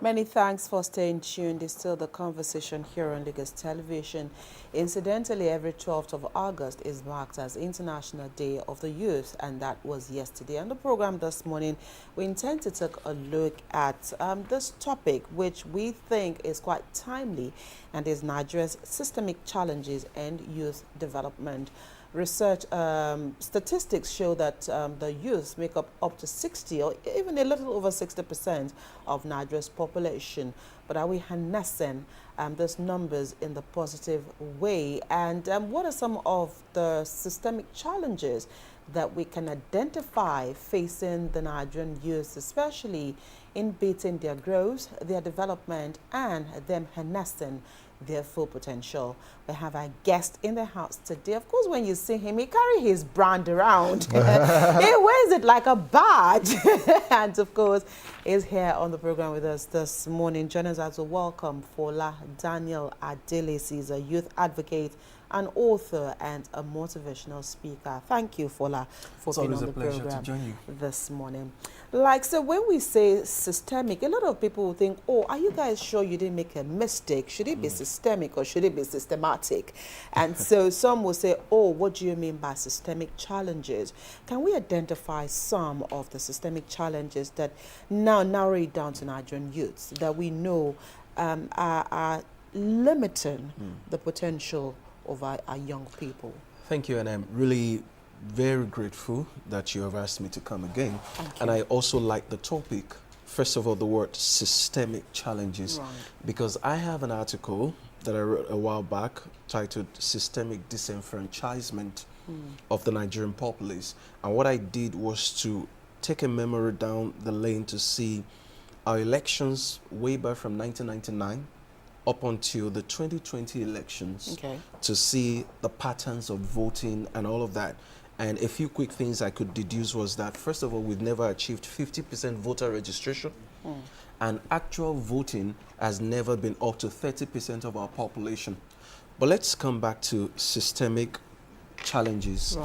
Many thanks for staying tuned. It's still the conversation here on Lagos Television. Incidentally, every 12th of August is marked as International Day of the Youth, and that was yesterday. On the program this morning, we intend to take a look at this topic, which we think is quite timely, and is Nigeria's systemic challenges and youth development. Research statistics show that the youth make up to 60 or even a little over 60% of Nigeria's population. But are we harnessing those numbers in the positive way? And what are some of the systemic challenges that we can identify facing the Nigerian youth, especially in beating their growth, their development, and them harnessing their full potential? We have our guest in the house today. Of course, when you see him, he carries his brand around. He wears it like a badge. And of course, he's here on the program with us this morning. Join us as a welcome Fola Daniel. He's a youth advocate, an author, and a motivational speaker. Thank you, Fola, for being on the program this morning. So when we say systemic, a lot of people will think, oh, are you guys sure you didn't make a mistake? Should it be systemic or should it be systematic? And so some will say, oh, what do you mean by systemic challenges? Can we identify some of the systemic challenges that now narrow it down to Nigerian youths that we know are limiting the potential of our young people? Thank you, and I'm really very grateful that you have asked me to come again. And I also like the topic, first of all, the word systemic challenges, because I have an article that I wrote a while back titled Systemic Disenfranchisement of the Nigerian Populace. And what I did was to take a memory down the lane to see our elections way back from 1999 up until the 2020 elections, to see the patterns of voting and all of that. And a few quick things I could deduce was that, first of all, we've never achieved 50% voter registration, and actual voting has never been up to 30% of our population. But let's come back to systemic challenges.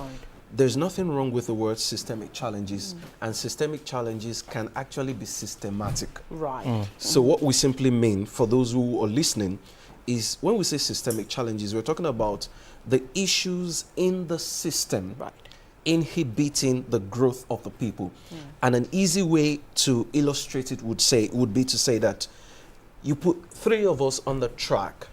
There's nothing wrong with the word systemic challenges, and systemic challenges can actually be systematic. So what we simply mean, for those who are listening, is when we say systemic challenges, we're talking about the issues in the system inhibiting the growth of the people. And an easy way to illustrate it would be to say that you put three of us on the track,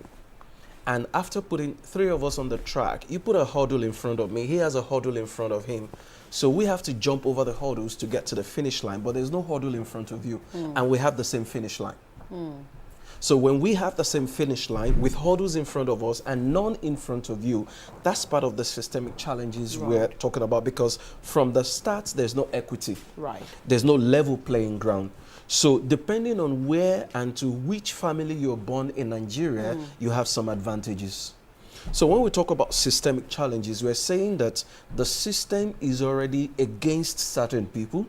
and after putting three of us on the track, you put a hurdle in front of me, he has a hurdle in front of him. So we have to jump over the hurdles to get to the finish line, but there's no hurdle in front of you, and we have the same finish line. So when we have the same finish line with hurdles in front of us and none in front of you, that's part of the systemic challenges we're talking about, because from the start, there's no equity. There's no level playing ground. So depending on where and to which family you're born in Nigeria, you have some advantages. So when we talk about systemic challenges, we're saying that the system is already against certain people,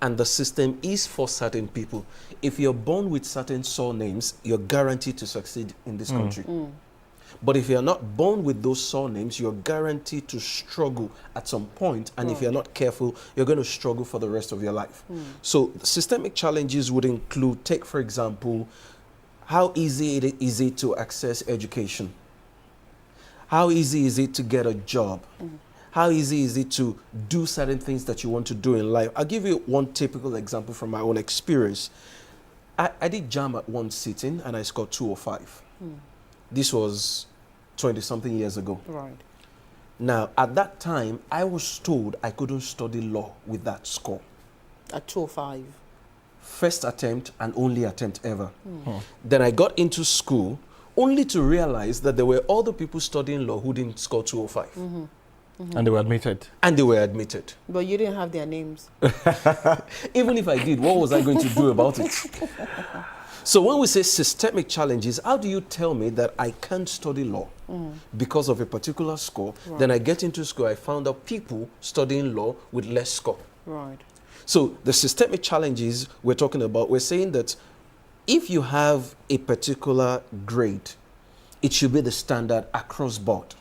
and the system is for certain people. If you're born with certain surnames, you're guaranteed to succeed in this country. But if you're not born with those surnames, you're guaranteed to struggle at some point. And if you're not careful, you're going to struggle for the rest of your life. So systemic challenges would include, take for example, how easy is it to access education? How easy is it to get a job? How easy is it to do certain things that you want to do in life? I'll give you one typical example from my own experience. I did JAM at one sitting and I scored 205. This was 20-something years ago. Now, at that time, I was told I couldn't study law with that score. At 205? First attempt and only attempt ever. Then I got into school only to realize that there were other people studying law who didn't score 205. And they were admitted. And they were admitted. But you didn't have their names. Even if I did, what was I going to do about it? So when we say systemic challenges, how do you tell me that I can't study law because of a particular score? Then I get into school, I found out people studying law with less score. So the systemic challenges we're talking about, we're saying that if you have a particular grade, it should be the standard across board.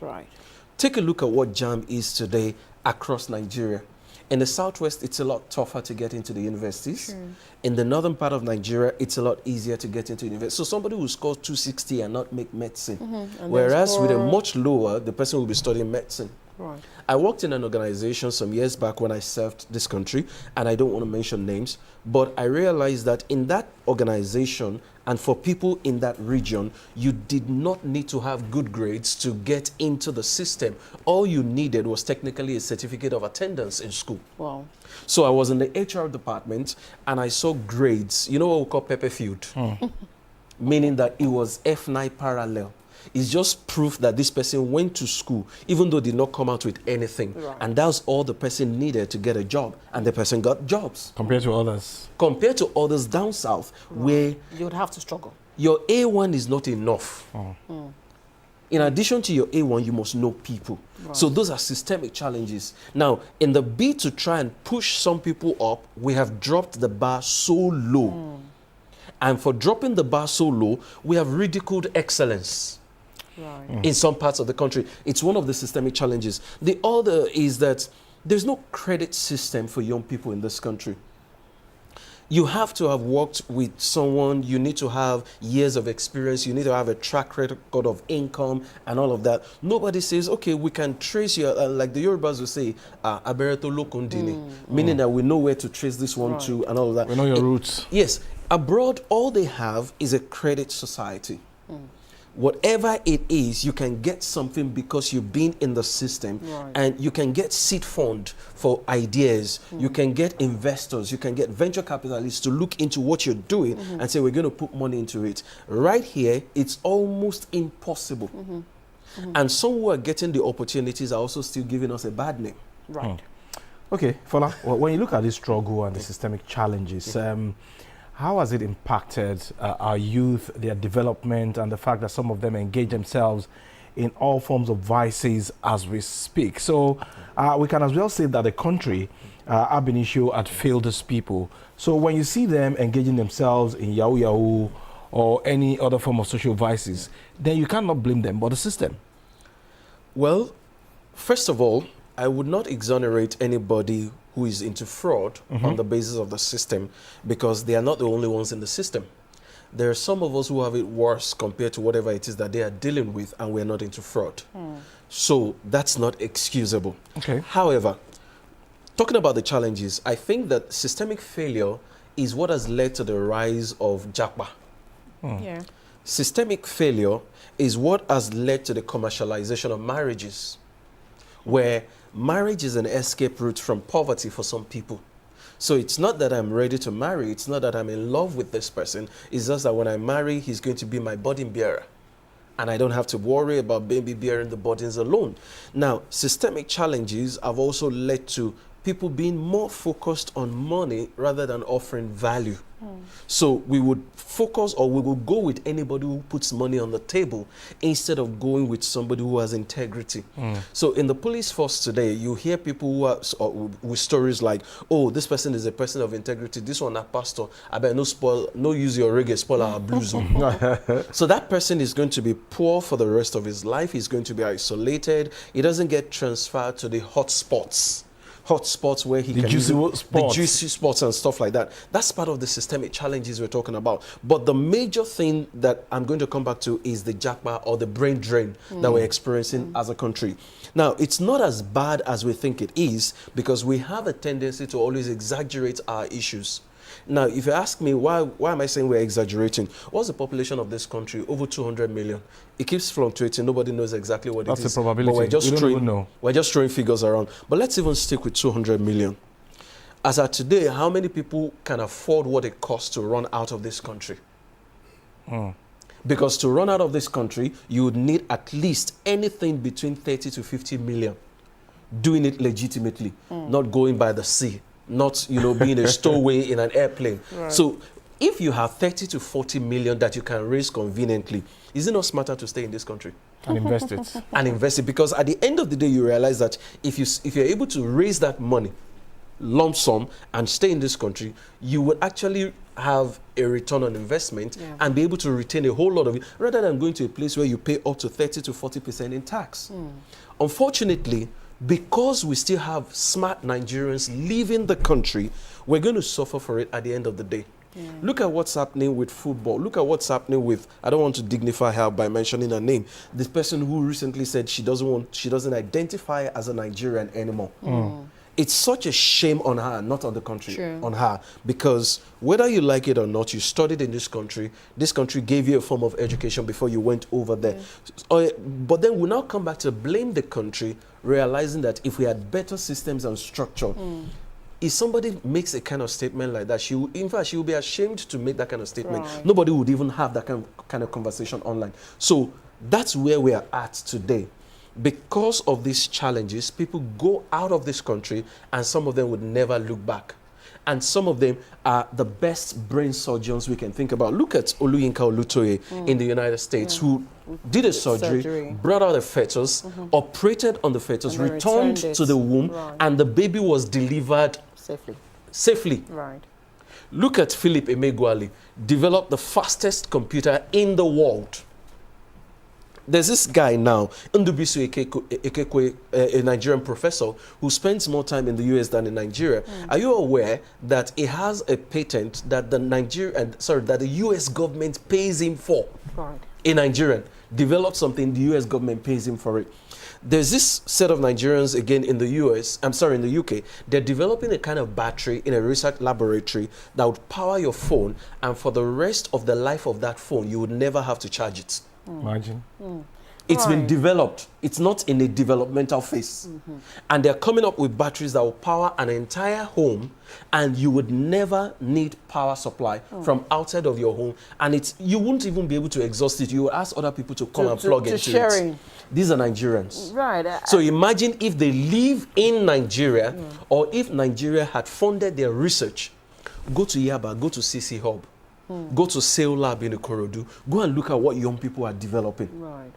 Take a look at what JAM is today across Nigeria. In the southwest, it's a lot tougher to get into the universities. Sure. In the northern part of Nigeria, it's a lot easier to get into university. So somebody will score 260 and not make medicine. Whereas with a much lower, the person will be studying medicine. Right. I worked in an organization some years back when I served this country, and I don't want to mention names, but I realized that in that organization and for people in that region, you did not need to have good grades to get into the system. All you needed was technically a certificate of attendance in school. Wow. So I was in the HR department and I saw grades, you know what we call pepper field, meaning that it was F9 parallel. It's just proof that this person went to school, even though did not come out with anything. Right. And that's all the person needed to get a job. And the person got jobs. Compared to others? Compared to others down south, where you would have to struggle. your A1 is not enough. In addition to your A1, you must know people. Right. So those are systemic challenges. Now, in the bid to try and push some people up, we have dropped the bar so low. And for dropping the bar so low, we have ridiculed excellence. Right. In some parts of the country. It's one of the systemic challenges. The other is that there's no credit system for young people in this country. You have to have worked with someone, you need to have years of experience, you need to have a track record of income and all of that. Nobody says, okay, we can trace your, like the Yorubas will say, Abereto Lokondini, meaning that we know where to trace this one to and all of that. We know your roots. Yes. Abroad, all they have is a credit society. Whatever it is, you can get something because you've been in the system. Right. And you can get seed fund for ideas. You can get investors. You can get venture capitalists to look into what you're doing and say, we're going to put money into it. Right here, it's almost impossible. And some who are getting the opportunities are also still giving us a bad name. Right. Okay, Fola, when you look at this struggle and the systemic challenges, how has it impacted our youth, their development, and the fact that some of them engage themselves in all forms of vices as we speak? So we can as well say that the country, ab initio, had failed its people. So when you see them engaging themselves in Yahoo Yahoo or any other form of social vices, then you cannot blame them but the system. Well, first of all, I would not exonerate anybody who is into fraud on the basis of the system, because they are not the only ones in the system. There are some of us who have it worse compared to whatever it is that they are dealing with, and we're not into fraud. So that's not excusable. Okay. However, talking about the challenges, I think that systemic failure is what has led to the rise of Japa. Yeah. Systemic failure is what has led to the commercialization of marriages, where marriage is an escape route from poverty for some people. So it's not that I'm ready to marry. It's not that I'm in love with this person. It's just that when I marry, he's going to be my burden bearer. And I don't have to worry about baby bearing the burdens alone. Now, systemic challenges have also led to people being more focused on money rather than offering value. So we would focus, or we will go with anybody who puts money on the table instead of going with somebody who has integrity. So in the police force today, you hear people who are with stories like, oh, this person is a person of integrity, this one a pastor, I better no use your reggae, spoil our blues. So that person is going to be poor for the rest of his life. He's going to be isolated. He doesn't get transferred to the hot spots where he can use the juicy spots and stuff like that. That's part of the systemic challenges we're talking about. But the major thing that I'm going to come back to is the jackpot or the brain drain that we're experiencing as a country. Now, it's not as bad as we think it is, because we have a tendency to always exaggerate our issues. Now, if you ask me, why am I saying we're exaggerating? What's the population of this country? Over 200 million. It keeps fluctuating. Nobody knows exactly what That's it is. That's the probability. But we're just throwing figures around. But let's even stick with 200 million. As of today, how many people can afford what it costs to run out of this country? Because to run out of this country, you would need at least anything between 30 to 50 million. Doing it legitimately, not going by the sea. Not, being a stowaway in an airplane. Right. So if you have 30 to 40 million that you can raise conveniently, is it not smarter to stay in this country? And invest it. And invest it, because at the end of the day, you realize that if you're able to raise that money, lump sum, and stay in this country, you would actually have a return on investment and be able to retain a whole lot of it, rather than going to a place where you pay up to 30 to 40% in tax. Unfortunately, because we still have smart Nigerians leaving the country, we're going to suffer for it at the end of the day. Yeah. Look at what's happening with football. Look at what's happening with, I don't want to dignify her by mentioning her name, this person who recently said she doesn't identify as a Nigerian anymore. It's such a shame on her, not on the country, True. on her, because whether you like it or not, you studied in this country gave you a form of education before you went over there. But then we now come back to blame the country, realizing that if we had better systems and structure, if somebody makes a kind of statement like that, she will be ashamed to make that kind of statement. Right. Nobody would even have that kind of conversation online. So that's where we are at today. Because of these challenges, people go out of this country and some of them would never look back. And some of them are the best brain surgeons we can think about. Look at Oluyinka Olutoye in the United States, who did a surgery, brought out a fetus, operated on the fetus, returned to the womb, and the baby was delivered safely. Right. Look at Philip Emeagwali, developed the fastest computer in the world. There's this guy now, Ndubuisi Ekekwe, a Nigerian professor who spends more time in the US than in Nigeria. Are you aware that he has a patent that the US government pays him for? Right. A Nigerian developed something, the US government pays him for it. There's this set of Nigerians again in the in the UK. They're developing a kind of battery in a research laboratory that would power your phone, and for the rest of the life of that phone, you would never have to charge it. Imagine. It's been developed. It's not in a developmental phase. And they're coming up with batteries that will power an entire home, and you would never need power supply from outside of your home. And you wouldn't even be able to exhaust it. You will ask other people to come and plug into it. These are Nigerians. Right. So imagine if they live in Nigeria, or if Nigeria had funded their research. Go to Yaba, go to CC Hub. Go to Sail Lab in Ikorodu. Go and look at what young people are developing. Right.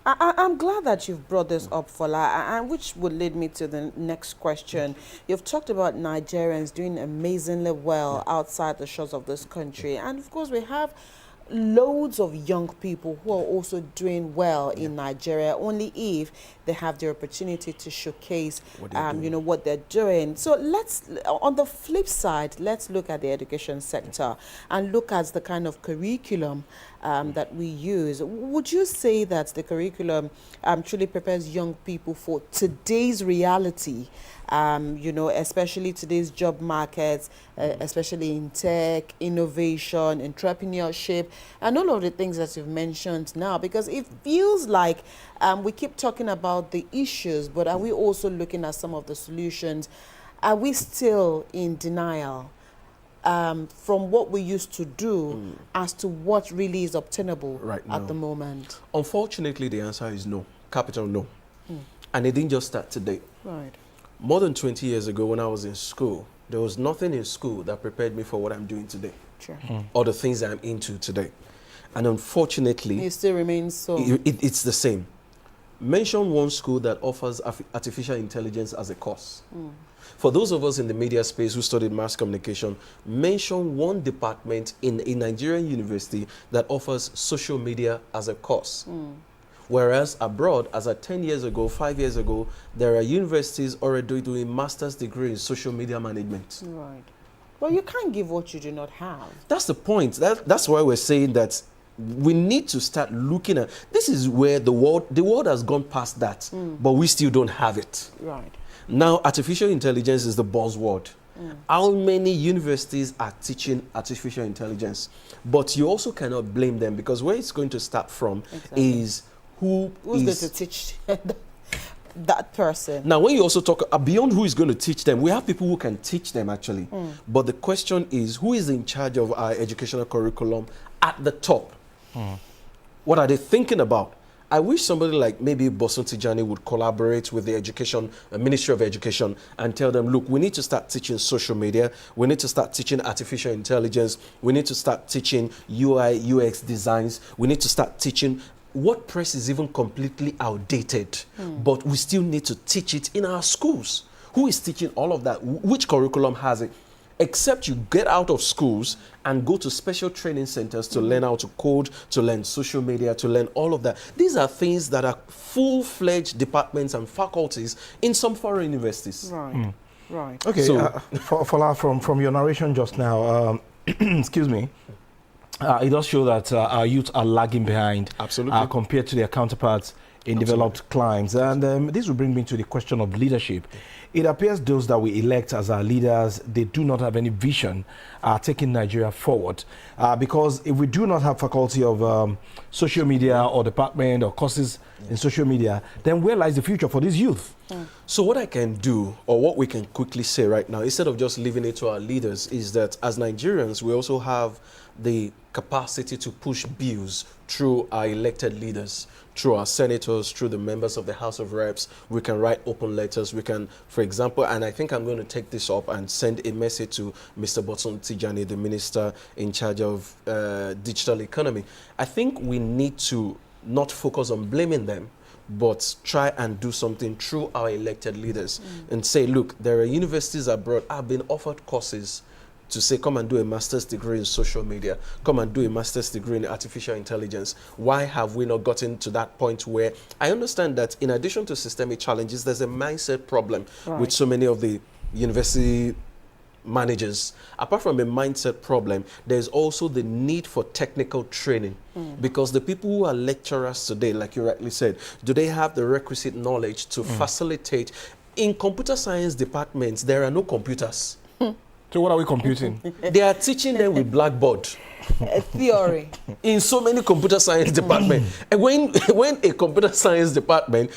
I'm glad that you've brought this up, Fola, and which would lead me to the next question. You've talked about Nigerians doing amazingly well outside the shores of this country. And of course, we have loads of young people who are also doing well in Nigeria, only if they have the opportunity to showcase what they're doing. So let's, on the flip side, let's look at the education sector and look at the kind of curriculum that we use. Would you say that the curriculum truly prepares young people for today's reality, especially today's job markets, especially in tech, innovation, entrepreneurship, and all of the things that you've mentioned now? Because it feels like we keep talking about the issues, but are we also looking at some of the solutions? Are we still in denial from what we used to do as to what really is obtainable at the moment? Unfortunately, the answer is no. Capital no. And it didn't just start today. Right. More than 20 years ago, when I was in school, there was nothing in school that prepared me for what I'm doing today. Sure. Or the things that I'm into today. And unfortunately, it still remains so. It's the same. Mention one school that offers artificial intelligence as a course. For those of us in the media space who studied mass communication, mention one department in a Nigerian university that offers social media as a course. Whereas abroad, as at 10 years ago, 5 years ago, there are universities already doing master's degree in social media management. Right. Well, you can't give what you do not have. That's the point. That's why we're saying that we need to start looking at, this is where the world has gone past that, but we still don't have it. Right. Now, artificial intelligence is the buzzword. How many universities are teaching artificial intelligence? But you also cannot blame them, because where it's going to start from is who's going to teach that person. Now, when you also talk beyond who is going to teach them, we have people who can teach them actually. But the question is, who is in charge of our educational curriculum at the top? What are they thinking about? I wish somebody like maybe Bosun Tijani would collaborate with the Ministry of Education and tell them, look, we need to start teaching social media. We need to start teaching artificial intelligence. We need to start teaching UI, UX designs. We need to start teaching WordPress is even completely outdated, but we still need to teach it in our schools. Who is teaching all of that? Which curriculum has it? except you get out of schools and go to special training centers to learn how to code, to learn social media, to learn all of that. These are things that are full-fledged departments and faculties in some foreign universities. Right, right. Okay, So, Fola, from your narration just now, excuse me, it does show that our youth are lagging behind. Absolutely. Compared to their counterparts in developed climes. And this will bring me to the question of leadership. It appears those that we elect as our leaders, they do not have any vision taking Nigeria forward. Because if we do not have faculty of social media or department or courses in social media, then where lies the future for these youth? So what I can do, or what we can quickly say right now, instead of just leaving it to our leaders, is that as Nigerians, we also have the capacity to push bills through our elected leaders, through our senators, through the members of the House of Reps. We can write open letters. We can, for example, and I think I'm going to take this up and send a message to Mr. Botson Tijani, the minister in charge of digital economy. I think we need to not focus on blaming them, but try and do something through our elected leaders and say, look, there are universities abroad have been offered courses to say, come and do a master's degree in social media, come and do a master's degree in artificial intelligence. Why have we not gotten to that point where I understand that in addition to systemic challenges, there's a mindset problem with so many of the university managers. Apart from a mindset problem, there's also the need for technical training because the people who are lecturers today, like you rightly said, do they have the requisite knowledge to facilitate? In computer science departments, there are no computers. So what are we computing? They are teaching them with blackboard. Theory. In so many computer science departments. And when a computer science department,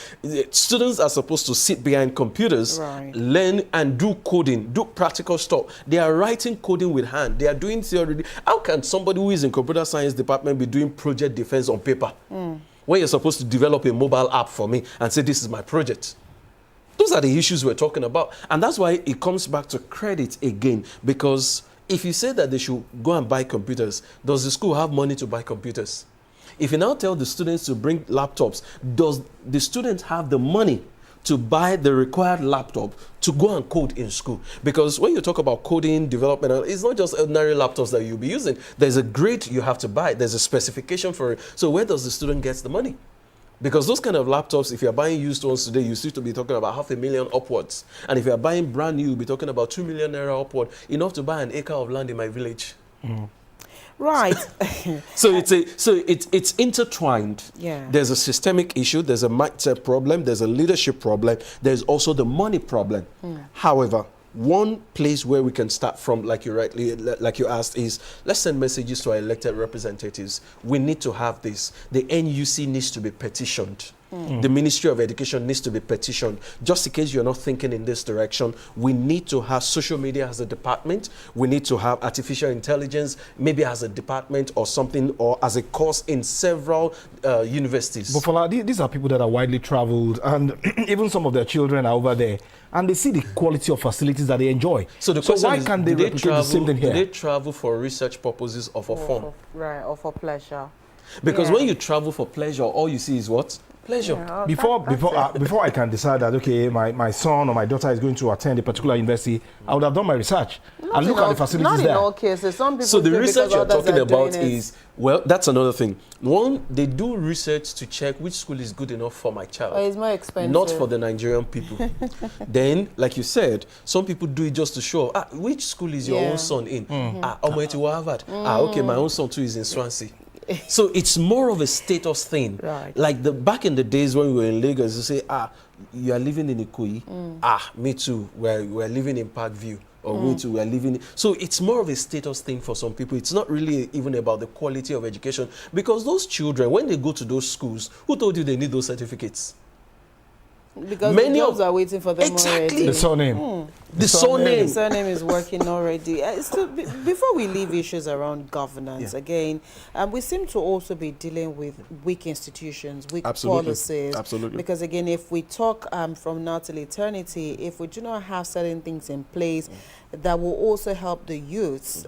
students are supposed to sit behind computers, learn and do coding, do practical stuff. They are writing coding with hand. They are doing theory. How can somebody who is in computer science department be doing project defense on paper? When you're supposed to develop a mobile app for me and say, this is my project. Those are the issues we're talking about. And that's why it comes back to credit again. Because if you say that they should go and buy computers, does the school have money to buy computers? If you now tell the students to bring laptops, does the student have the money to buy the required laptop to go and code in school? Because when you talk about coding, development, it's not just ordinary laptops that you'll be using. There's a grade you have to buy. There's a specification for it. So where does the student get the money? Because those kind of laptops, if you're buying used ones today, you seem to be talking about 500,000 upwards. And if you're buying brand new, you'll be talking about 2 million naira upward, enough to buy an acre of land in my village. Right. So it's intertwined. Yeah. There's a systemic issue, there's a mindset problem, there's a leadership problem, there's also the money problem. However, one place where we can start from, like you asked, is let's send messages to our elected representatives. We need to have this. The NUC needs to be petitioned. The Ministry of Education needs to be petitioned. Just in case you're not thinking in this direction, we need to have social media as a department. We need to have artificial intelligence, maybe as a department or something, or as a course in several universities. But Fola, these are people that are widely traveled, and even some of their children are over there, and they see the quality of facilities that they enjoy. So the question why is, can't they replicate the same thing here? Do they travel for research purposes or for fun? Right, or for pleasure. Because when you travel for pleasure, all you see is what? Pleasure. Yeah, Before I can decide that, okay, my son or my daughter is going to attend a particular university, I would have done my research and look at the facilities not there. in all cases. Some people So the research you're talking about is is, well, that's another thing. One, they do research to check which school is good enough for my child. it's more expensive. Not for the Nigerian people. Then, like you said, some people do it just to show, which school is your own son in? Harvard. Okay, my own son too is in Swansea. So it's more of a status thing. Right. Like back in the days when we were in Lagos, you say, you are living in Ikoyi. Me too. We're living in Parkview. Or me too, we're living. So it's more of a status thing for some people. It's not really even about the quality of education. Because those children, when they go to those schools, who told you they need those certificates? Because many jobs are waiting for them already. The surname. The surname. The surname is working already. Before we leave issues around governance, again, we seem to also be dealing with weak institutions, weak policies. Absolutely. Because again, if we talk from now till eternity, if we do not have certain things in place that will also help the youths,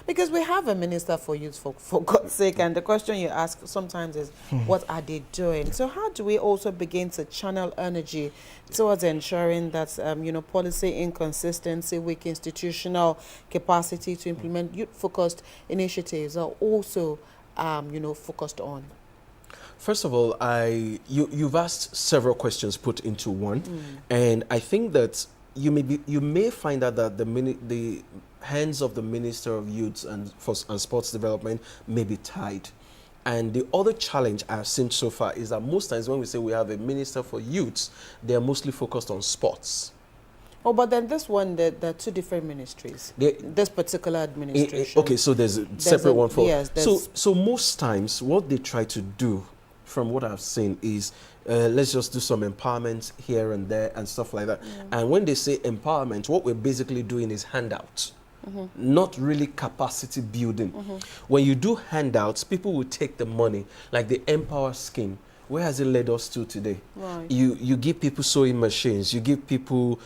because we have a minister for youth, for God's sake, and the question you ask sometimes is, what are they doing? So how do we also begin to channel energy towards ensuring that, policy consistency, weak institutional capacity to implement youth-focused initiatives are also, focused on? First of all, you've asked several questions put into one, and I think that you may find out that the hands of the Minister of Youth and Sports Development may be tied. And the other challenge I've seen so far is that most times when we say we have a Minister for Youth, they are mostly focused on sports. Oh, but then this one, there are two different ministries. This particular administration. Okay, so there's a separate one for... Yes. So most times what they try to do, from what I've seen, is let's just do some empowerment here and there and stuff like that. And when they say empowerment, what we're basically doing is handouts. Not really capacity building. When you do handouts, people will take the money, like the Empower scheme. Where has it led us to today? Right. You give people sewing machines, you give people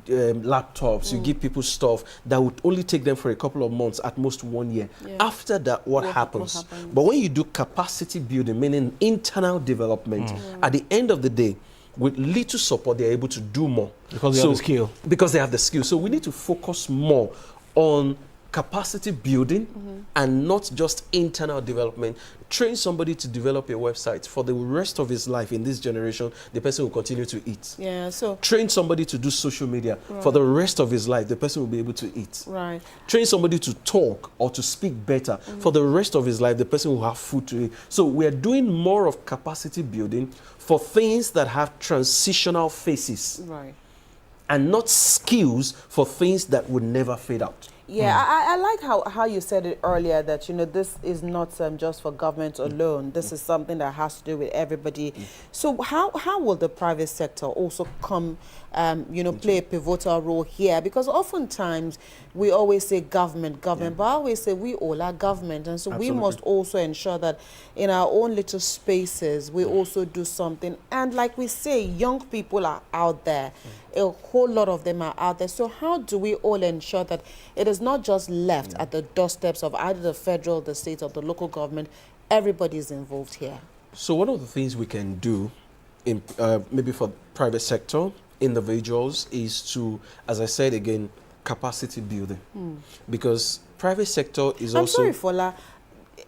laptops, you give people stuff that would only take them for a couple of months, at most 1 year. Yeah. After that, what happens? But when you do capacity building, meaning internal development, at the end of the day, with little support, they're able to do more. Because they have the skill. Because they have the skill. So we need to focus more on capacity building and not just internal development. Train somebody to develop a website. For the rest of his life in this generation, the person will continue to eat. Yeah, so train somebody to do social media. Right. For the rest of his life, the person will be able to eat. Right. Train somebody to talk or to speak better. For the rest of his life, the person will have food to eat. So we're doing more of capacity building for things that have transitional phases. Right. And not skills for things that would never fade out. Yeah, I like how you said it earlier that, this is not just for government alone. This is something that has to do with everybody. So how will the private sector also come, play a pivotal role here? Because oftentimes we always say government, but I always say we all are government. And so we must also ensure that in our own little spaces, we also do something. And like we say, young people are out there. A whole lot of them are out there. So how do we all ensure that it is not just left at the doorsteps of either the federal, the state, or the local government? Everybody is involved here. So one of the things we can do, in maybe for private sector, individuals, is to, as I said again, capacity building. Because private sector is also... I'm sorry, Fola.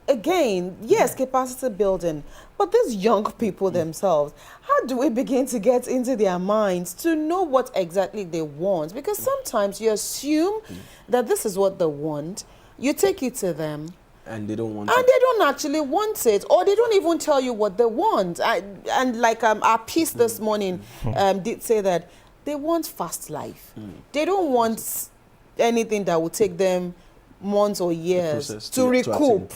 Again, yes, capacity building, but these young people themselves, how do we begin to get into their minds to know what exactly they want? Because sometimes you assume that this is what they want, you take it to them, and they don't want it. And they don't actually want it, or they don't even tell you what they want. And like our piece this morning did say that they want fast life. They don't want anything that will take them months or years to recoup.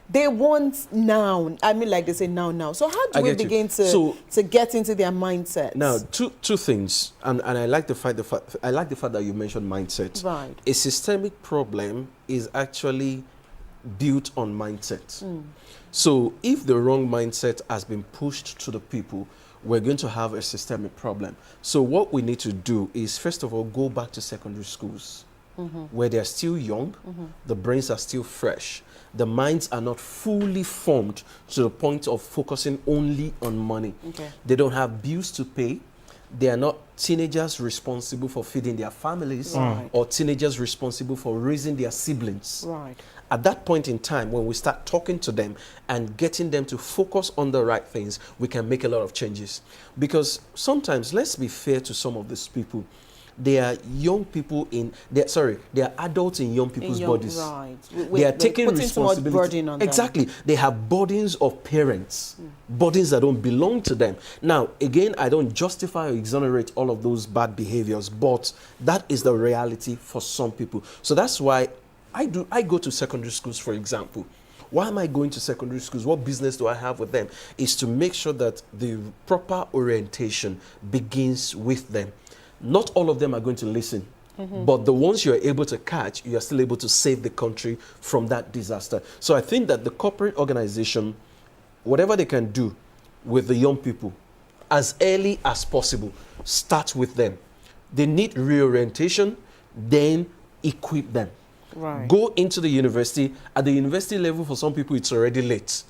They want now. I mean, like they say now. So how do we begin to get into their mindset? Now, two things, and I like the fact that you mentioned mindset. Right. A systemic problem is actually built on mindset. So if the wrong mindset has been pushed to the people, we're going to have a systemic problem. So what we need to do is, first of all, go back to secondary schools where they're still young, the brains are still fresh, the minds are not fully formed to the point of focusing only on money. They don't have bills to pay. They are not teenagers responsible for feeding their families or teenagers responsible for raising their siblings. At that point in time, when we start talking to them and getting them to focus on the right things, we can make a lot of changes. Because sometimes, let's be fair to some of these people, they are young people they are adults in young people's bodies. They are taking responsibility. Burden on them. They have burdens of parents, burdens that don't belong to them. Now, again, I don't justify or exonerate all of those bad behaviors, but that is the reality for some people. So that's why I go to secondary schools, for example. Why am I going to secondary schools? What business do I have with them? Is to make sure that the proper orientation begins with them. Not all of them are going to listen, but the ones you're able to catch, you are still able to save the country from that disaster. So I think that the corporate organization, whatever they can do with the young people, as early as possible, start with them. They need reorientation, then equip them. Go into the university. At the university level, for some people, it's already late,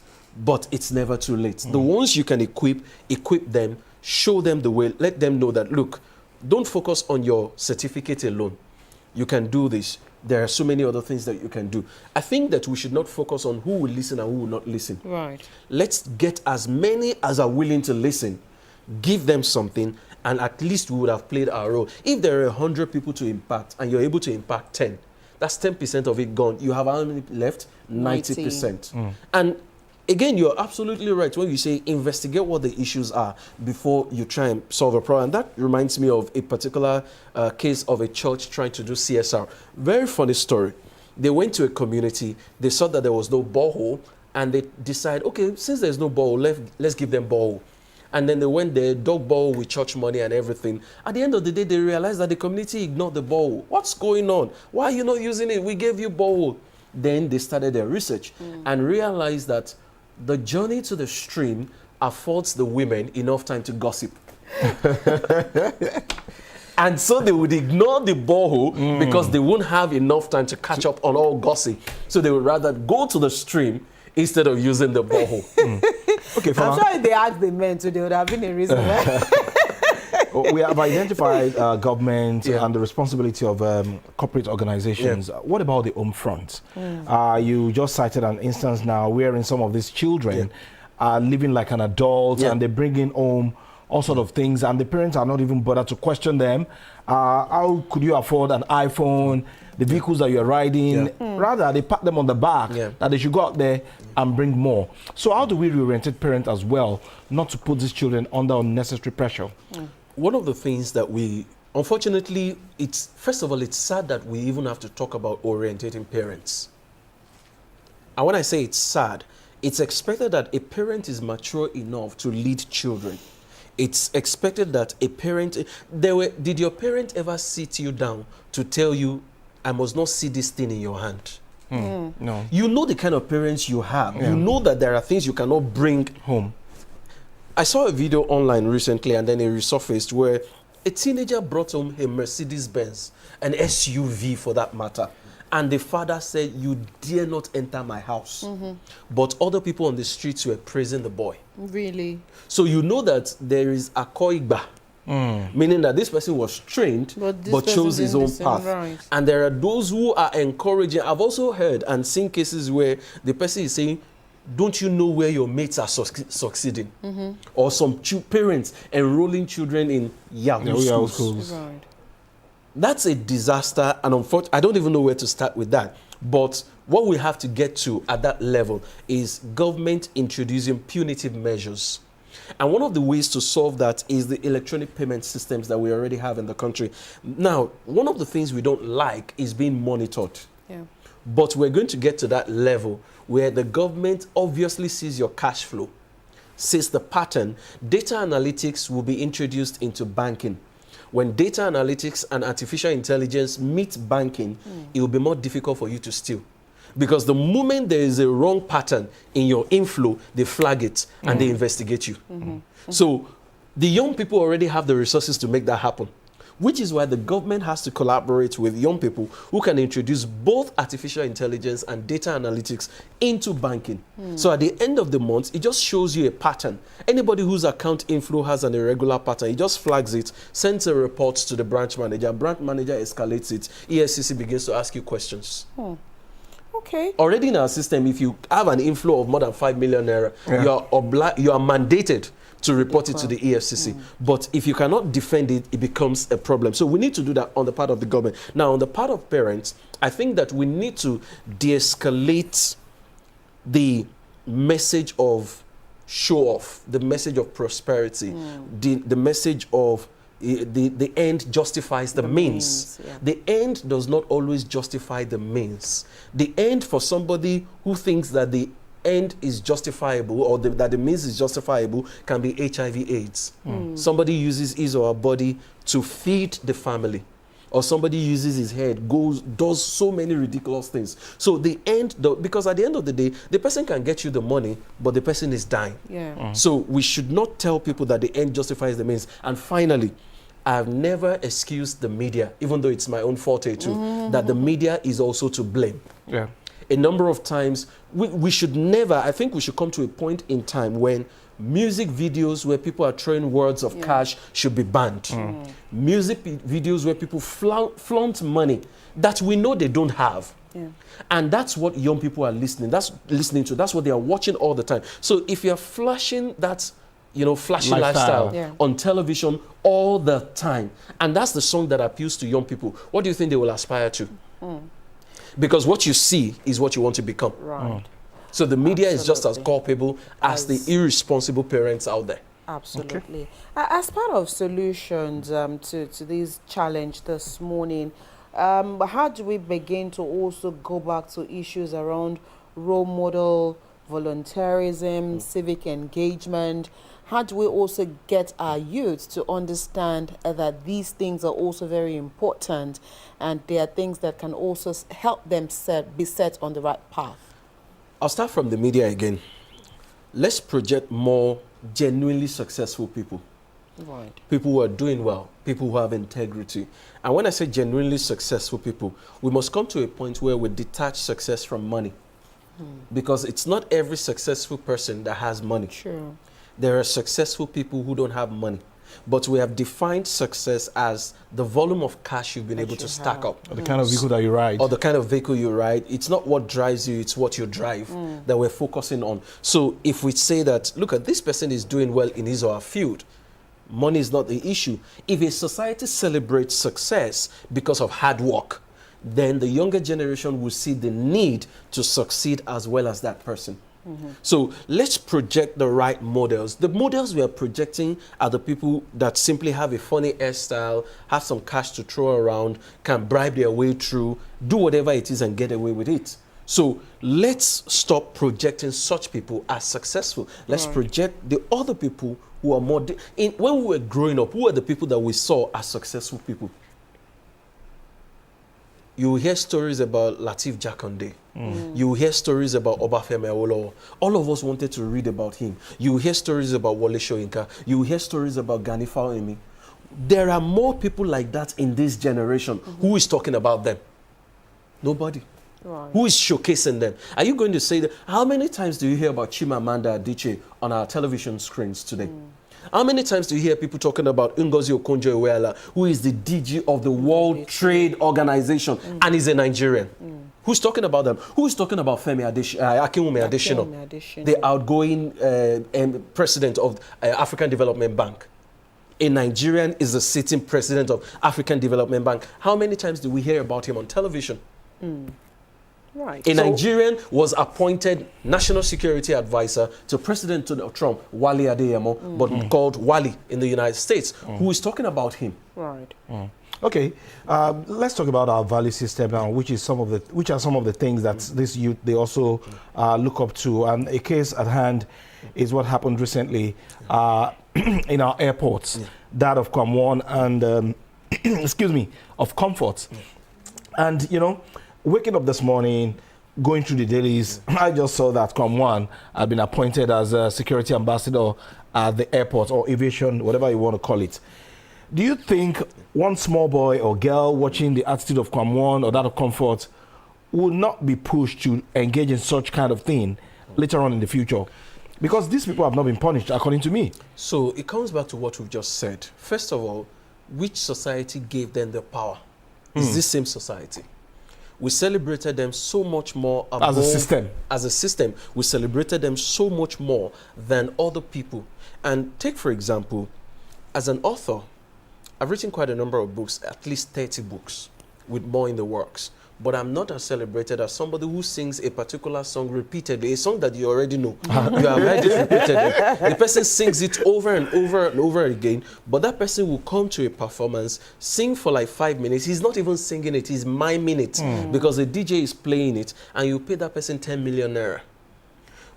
but it's never too late. The ones you can equip them, show them the way, let them know that, look, don't focus on your certificate alone. You can do this. There are so many other things that you can do. I think that we should not focus on who will listen and who will not listen. Right. Let's get as many as are willing to listen, give them something, and at least we would have played our role. If there are 100 people to impact and you're able to impact 10, that's 10% of it gone. You have how many left? 90%. And again, you're absolutely right when you say investigate what the issues are before you try and solve a problem. And that reminds me of a particular case of a church trying to do CSR. Very funny story. They went to a community, they saw that there was no borehole, and they decided, okay, since there's no borehole, let's give them borehole. And then they went there, dug borehole with church money and everything. At the end of the day, they realized that the community ignored the borehole. What's going on? Why are you not using it? We gave you borehole. Then they started their research and realized that the journey to the stream affords the women enough time to gossip. And so they would ignore the borehole because they won't have enough time to catch up on all gossip. So they would rather go to the stream instead of using the borehole. Okay, I'm sure if they asked the men to, there would have been a reason. We have identified government and the responsibility of corporate organizations. What about the home front? You just cited an instance now wherein some of these children are living like an adult and they bring in home all sort of things, and the parents are not even bothered to question them. How could you afford an iPhone, the vehicles that you're riding? Rather, they pat them on the back that they should go out there and bring more. So how do we reorientate parents as well, not to put these children under unnecessary pressure? One of the things that we, unfortunately, first of all, it's sad that we even have to talk about orientating parents. And when I say it's sad, it's expected that a parent is mature enough to lead children. It's expected that a parent, did your parent ever sit you down to tell you, I must not see this thing in your hand? No. You know the kind of parents you have. You know that there are things you cannot bring Home. I saw a video online recently and then it resurfaced where a teenager brought home a Mercedes-Benz, an SUV for that matter. And the father said, you dare not enter my house. But other people on the streets were praising the boy. Really? So you know that there is a koigba, meaning that this person was trained but chose his own path. Right. And there are those who are encouraging. I've also heard and seen cases where the person is saying, don't you know where your mates are succeeding? Or some parents enrolling children in Yahoo schools. Right. That's a disaster, and unfortunately, I don't even know where to start with that. But what we have to get to at that level is government introducing punitive measures. And one of the ways to solve that is the electronic payment systems that we already have in the country. Now, one of the things we don't like is being monitored. But we're going to get to that level where the government obviously sees your cash flow, sees the pattern. Data analytics will be introduced into banking. When data analytics and artificial intelligence meet banking, it will be more difficult for you to steal. Because the moment there is a wrong pattern in your inflow, they flag it and they investigate you. So the young people already have the resources to make that happen, which is why the government has to collaborate with young people who can introduce both artificial intelligence and data analytics into banking. So at the end of the month, it just shows you a pattern. Anybody whose account inflow has an irregular pattern, he just flags it, sends a report to the branch manager escalates it, EFCC begins to ask you questions. Okay. Already in our system, if you have an inflow of more than 5 million naira, you are mandated to report it to the EFCC. But if you cannot defend it, it becomes a problem. So we need to do that on the part of the government. Now, on the part of parents, I think that we need to de-escalate the message of show-off, the message of prosperity, the message of the end justifies the means. The end does not always justify the means. The end for somebody who thinks that the end is justifiable or that the means is justifiable can be HIV/AIDS. Somebody uses his or her body to feed the family, or somebody uses his head, does so many ridiculous things. So the end, because at the end of the day, the person can get you the money, but the person is dying. So we should not tell people that the end justifies the means. And finally, I've never excused the media, even though it's my own forte too, that the media is also to blame. A number of times, we should never, I think we should come to a point in time when Music videos where people are throwing words of cash should be banned. Music videos where people flaunt money that we know they don't have. Yeah. And that's what young people are listening to. That's what they are watching all the time. So if you're flashing that, flashy lifestyle on television all the time, and that's the song that appeals to young people, what do you think they will aspire to? Because what you see is what you want to become. Right. So the media is just as culpable as the irresponsible parents out there. Absolutely. Okay. As part of solutions to this challenge this morning, how do we begin to also go back to issues around role model, volunteerism, civic engagement? How do we also get our youth to understand that these things are also very important, and they are things that can also help them be set on the right path? I'll start from the media again. Let's project more genuinely successful people. Right. People who are doing well, people who have integrity. And when I say genuinely successful people, we must come to a point where we detach success from money. Because it's not every successful person that has money. True. There are successful people who don't have money. But we have defined success as the volume of cash you've been able to stack up. Or the kind of vehicle that you ride. Or the kind of vehicle you ride. It's not what drives you, it's what you drive that we're focusing on. So if we say that, look at this person is doing well in his or her field, money is not the issue. If a society celebrates success because of hard work, then the younger generation will see the need to succeed as well as that person. So let's project the right models. The models we are projecting are the people that simply have a funny hairstyle, have some cash to throw around, can bribe their way through, do whatever it is and get away with it. So let's stop projecting such people as successful. Let's project the other people who are more... when we were growing up, who are the people that we saw as successful people? You will hear stories about Lateef Jakande. You will hear stories about Obafemi Awolowo. All of us wanted to read about him. You will hear stories about Wole Soyinka. You will hear stories about Gani Fawemi. There are more people like that in this generation. Who is talking about them? Nobody. Right. Who is showcasing them? Are you going to say that? How many times do you hear about Chimamanda Adichie on our television screens today? How many times do you hear people talking about Ngozi Okonjo-Iweala, who is the DG of the World Trade Organization and is a Nigerian? Who's talking about them? Who's talking about Femi Akinwumi Adesina, the outgoing president of African Development Bank? A Nigerian is the sitting president of African Development Bank. How many times do we hear about him on television? Right. A Nigerian was appointed National Security Advisor to President Trump, Wale Adeyemo, but called Wale in the United States. Who is talking about him? Right. Okay, let's talk about our value system now, which are some of the things that this youth, they also look up to. And a case at hand is what happened recently in our airports, that of Kwamwon and, excuse me, of Comfort. And, waking up this morning, going through the dailies, I just saw that Kwamwon had been appointed as a security ambassador at the airport, or aviation, whatever you want to call it. Do you think one small boy or girl watching the attitude of Kwamwon or that of Comfort will not be pushed to engage in such kind of thing later on in the future? Because these people have not been punished, according to me. So it comes back to what we've just said. First of all, which society gave them the power? It's this same society. We celebrated them so much more above, as a system, we celebrated them so much more than other people. And take, for example, as an author, I've written quite a number of books, at least 30 books, with more in the works. But I'm not as celebrated as somebody who sings a particular song repeatedly, a song that you already know. You have heard it repeatedly. The person sings it over and over and over again, but that person will come to a performance, sing for like 5 minutes. He's not even singing it, he's miming it, because the DJ is playing it, and you pay that person 10 million naira.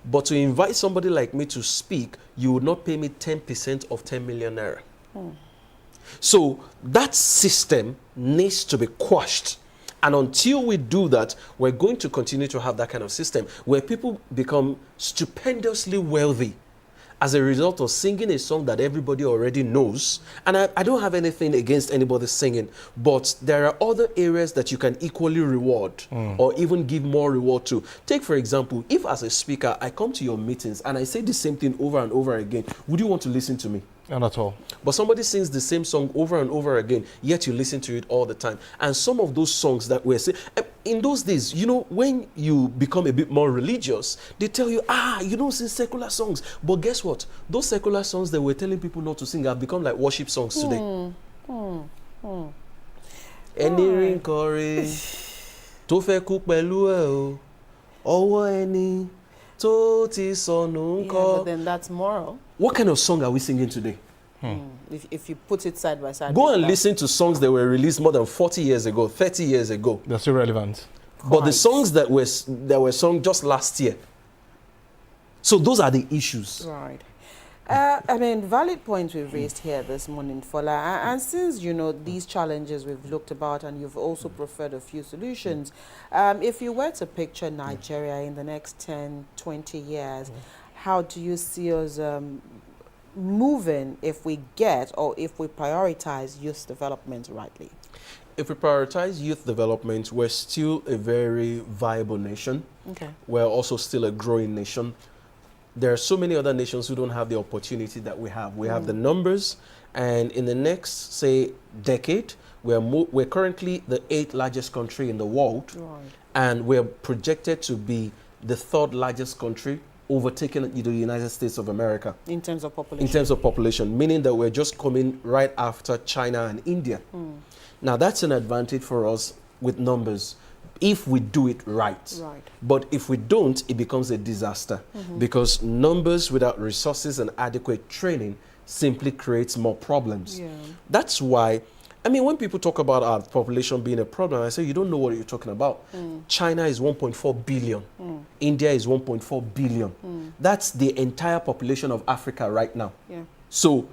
But to invite somebody like me to speak, you would not pay me 10% of 10 million naira. So that system needs to be quashed. And until we do that, we're going to continue to have that kind of system where people become stupendously wealthy as a result of singing a song that everybody already knows. And I don't have anything against anybody singing, but there are other areas that you can equally reward or even give more reward to. Take, for example, if as a speaker, I come to your meetings and I say the same thing over and over again, would you want to listen to me? Not at all. But somebody sings the same song over and over again, yet you listen to it all the time. And some of those songs that we're saying, in those days, you know, when you become a bit more religious, they tell you, you don't sing secular songs. But guess what? Those secular songs that we're telling people not to sing have become like worship songs today. Ẹni rí nǹkan rí tó fẹ́ kú pẹ̀lú ẹ̀ o, ọwọ́ ẹni tó ti sọnù ńkọ́. Yeah, but then that's moral. What kind of song are we singing today? If you put it side by side. Go and listen to songs that were released more than 40 years ago, 30 years ago. They're still relevant. But the songs that were sung just last year. So those are the issues. Right. I mean, valid points we've raised here this morning, Fola. And since, you know, these challenges we've looked about and you've also preferred a few solutions, if you were to picture Nigeria in the next 10, 20 years, how do you see us moving if we get or if we prioritize youth development rightly? If we prioritize youth development, we're still a very viable nation. Okay. We're also still a growing nation. There are so many other nations who don't have the opportunity that we have. We have the numbers, and in the next, say, decade, we're currently the 8th largest country in the world, and we're projected to be the 3rd largest country, overtaking the United States of America. In terms of population? In terms of population, meaning that we're just coming right after China and India. Now, that's an advantage for us with numbers, if we do it right. But if we don't, it becomes a disaster, because numbers without resources and adequate training simply creates more problems. That's why, I mean, when people talk about our population being a problem, I say, you don't know what you're talking about. China is 1.4 billion. India is 1.4 billion. That's the entire population of Africa right now. So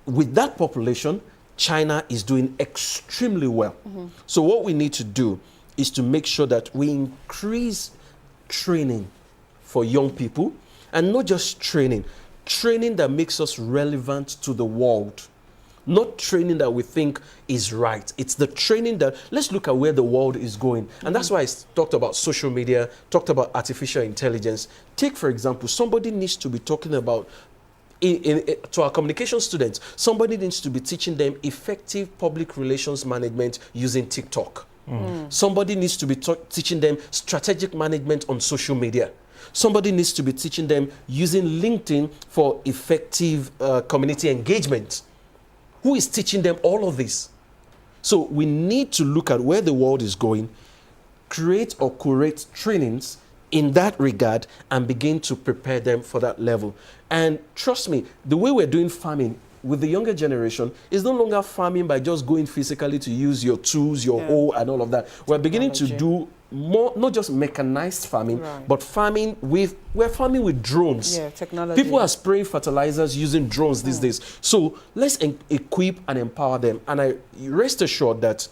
with that population, China is doing extremely well. So what we need to do is to make sure that we increase training for young people, and not just training that makes us relevant to the world. Not training that we think is right. It's the training that, let's look at where the world is going. And that's why I talked about social media, talked about artificial intelligence. Take, for example, somebody needs to be talking about, to our communication students, somebody needs to be teaching them effective public relations management using TikTok. Somebody needs to be teaching them strategic management on social media. Somebody needs to be teaching them using LinkedIn for effective community engagement. Who is teaching them all of this? So we need to look at where the world is going, create or curate trainings in that regard, and begin to prepare them for that level. And trust me, the way we're doing farming with the younger generation is no longer farming by just going physically to use your tools, your hoe, and all of that. We're beginning to do more, not just mechanized farming, but we're farming with drones. Technology. People are spraying fertilizers using drones these days. So let's equip and empower them. And I rest assured that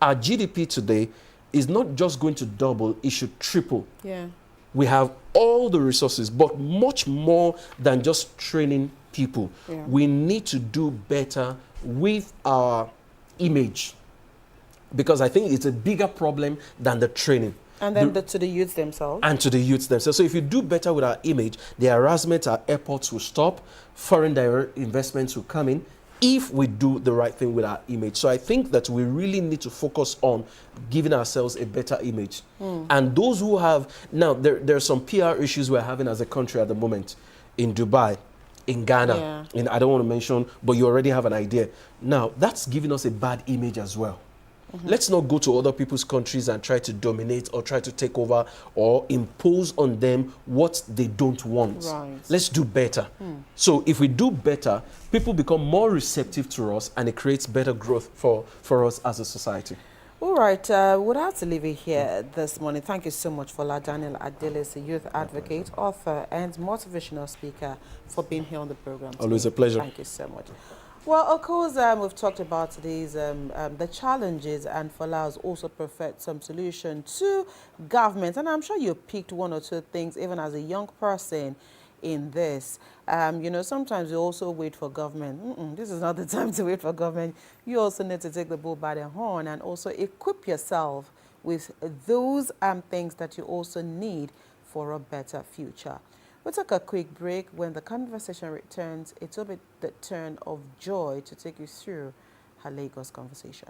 our GDP today is not just going to double, it should triple. We have all the resources, but much more than just training people. We need to do better with our image, because I think it's a bigger problem than the training. And then to the youth themselves. And to the youth themselves. So if you do better with our image, the harassment at airports will stop, foreign direct investments will come in, if we do the right thing with our image. So I think that we really need to focus on giving ourselves a better image. And those who have, now there are some PR issues we're having as a country at the moment, in Dubai, in Ghana, I don't want to mention, but you already have an idea. Now, that's giving us a bad image as well. Let's not go to other people's countries and try to dominate or try to take over or impose on them what they don't want. Let's do better. So if we do better, people become more receptive to us, and it creates better growth for us as a society. All right, we'll have to leave it here this morning. Thank you so much, Fola Daniel Adelis, a youth advocate, author, and motivational speaker, for being here on the program today. Always a pleasure. Thank you so much. Well, of course, we've talked about today's the challenges, and Fola has also preferred some solution to government. And I'm sure you picked one or two things, even as a young person, in this. You know, sometimes you also wait for government. This is not the time to wait for government. You also need to take the bull by the horn and also equip yourself with those things that you also need for a better future. We'll take a quick break. When the conversation returns, it will be the turn of Joy to take you through her Lagos conversation.